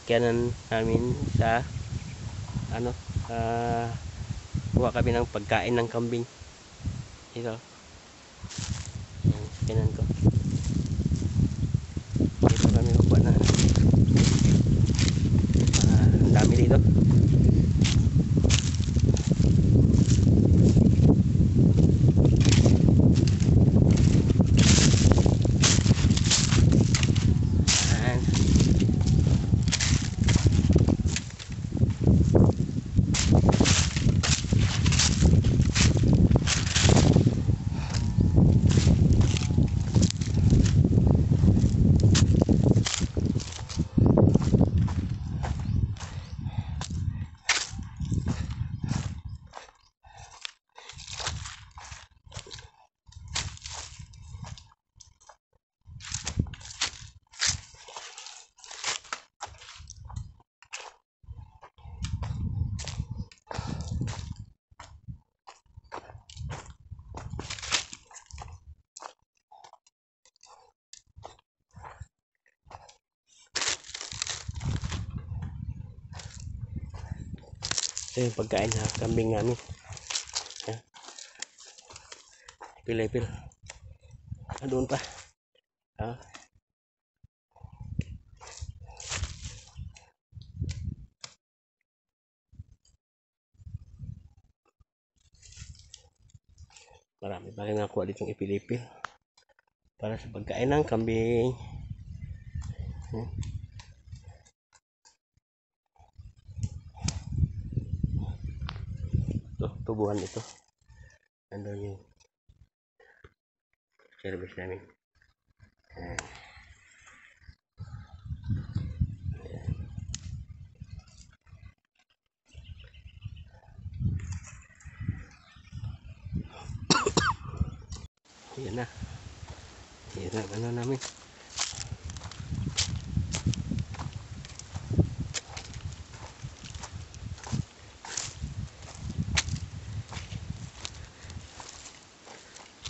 sasakyanan namin sa ano, kuha kami ng pagkain ng kambing. Ito, yung sasakyanan ko. Dito kami kukuha na ang dami dito. Ito yung pagkain sa kambing namin. Pil-pil. Doon pa. Marami pa rin nakuha ditong ipilipil para sa pagkain ng kambing. Ito, tubuhan ito. Andun yung service namin. Yan na. Yan na, ano namin.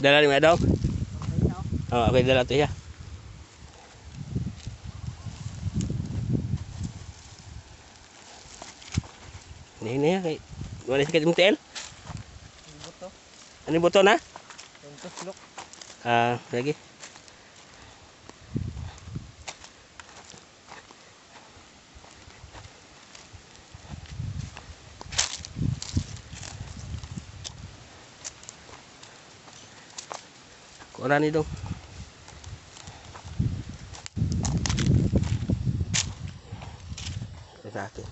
Dala ni Madong? Oh, ako dala to ya. Ini ya kay wala sakit mo tel? Buto. Ano buto na? Tuslok. Lagi. Kurang ni dong. Sa akin.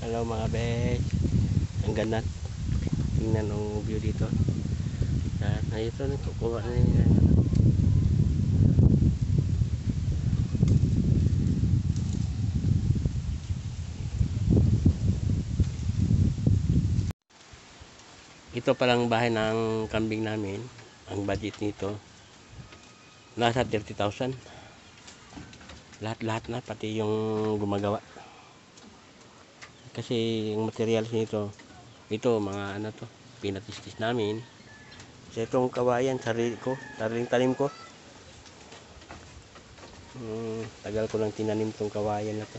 Hello mga bes. Ang ganda. Tingnan ang view dito. Na ito kukuha na nila. Ito palang bahay ng kambing namin. Ang budget nito nasa 30,000. Lahat-lahat na, pati yung gumagawa. Kasi yung materials nito, ito mga ano to, pinatistis namin. Kasi itong kawayan, sariling tanim ko. Tagal ko lang tinanim itong kawayan na to.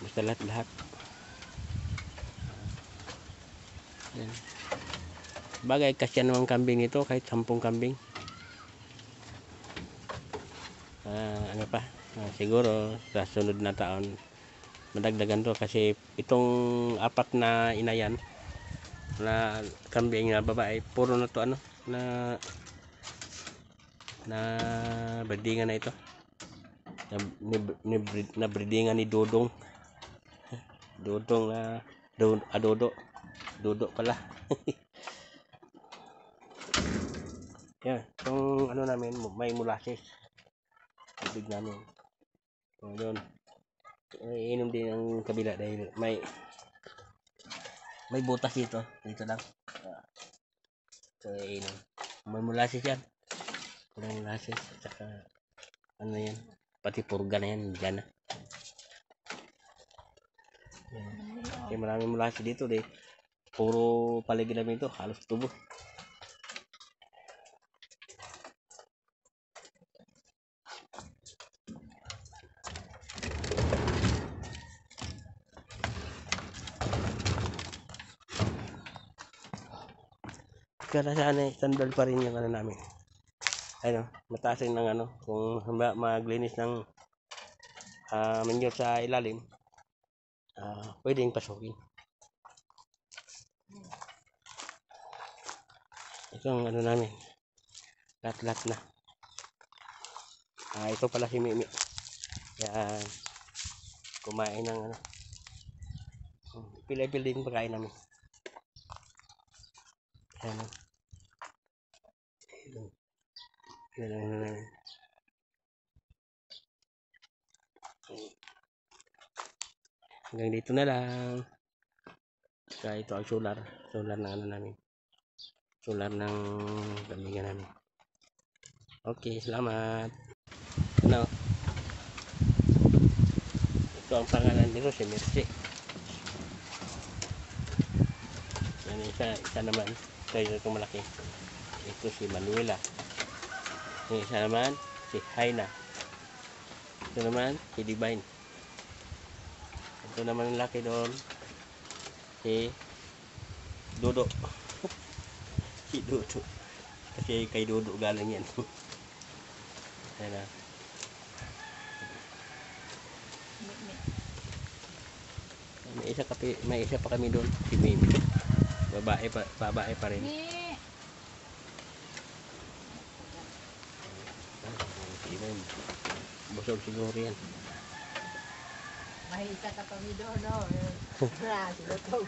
Basta lahat-lahat. Yan. Bagay kasya namang kambing nito, kahit 10 kambing. Ano pa, siguro sa sunod na taon madagdagan to, kasi itong 4 na inayan na kambing na babae, puro na to ano, na breedingan na ito, na breedingan ni Dodong. Dodong Dodo pala. Yan, itong ano namin, may molasses tubig namin. So, yun. Inom din ang kabila dahil may butas dito. Dito lang. So, inom. May molasses yan. May molasses. Tsaka, ano yan. Pati purga na yan. Diyan na. Yan. Kasi maraming molasses dito. Puro paligid namin ito. Halos tubo. Kaya sana sandal pa rin yung ano namin. Ano, mataas rin ng ano, kung maglinis ng manure sa ilalim, pwedeng pasukin. Ito ang ano namin, lahat na. Ito pala si Mimi. Yan, kumain ng ano, pilay-pilay din pagkain namin. Yan. Yan ang ano namin. Hanggang dito na lang. Kaya ito ang solar ng ano namin. Solar ng kambingan namin. Okay, salamat. Ano? Ito ang pangalan nito, si Mercy. Yan, isa naman. Ito yung malaki. Ito si Manuela. Yung isa naman, si Haina. Ito naman, si Divine. Ito naman ang laki doon, si Dodo. Si Dodo. Kasi kay Dodo galing yan. Ayan na. May isa pa kami doon, si Mimi. Babae pa rin. Busog siguro yan. May isa ka kami doon, no? Sinutog.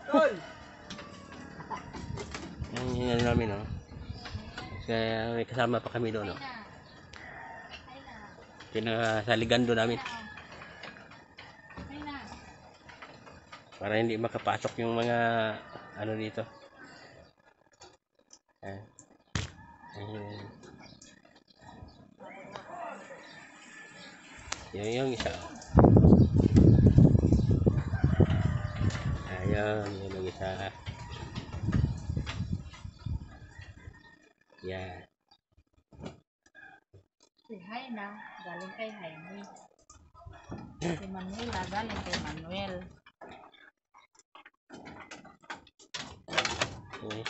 Tol! Yan ano namin, no? Kaya may kasama pa kami doon, no? Pinasaligan doon namin. Para hindi makapasok yung mga ano dito. Yung isa. Ayan, yun yung isa. Yan. Si Haina, galing kay Haini. Si Manuela, galing kay Manuel. Okay.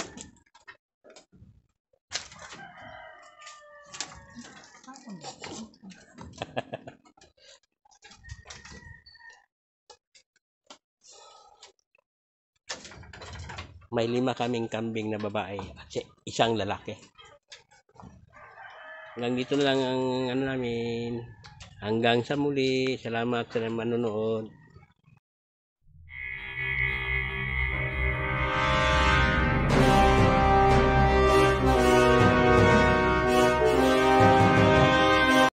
May 5 kaming kambing na babae at isang lalaki. Hanggang dito na lang ang ano namin. Hanggang sa muli. Salamat sa manonood.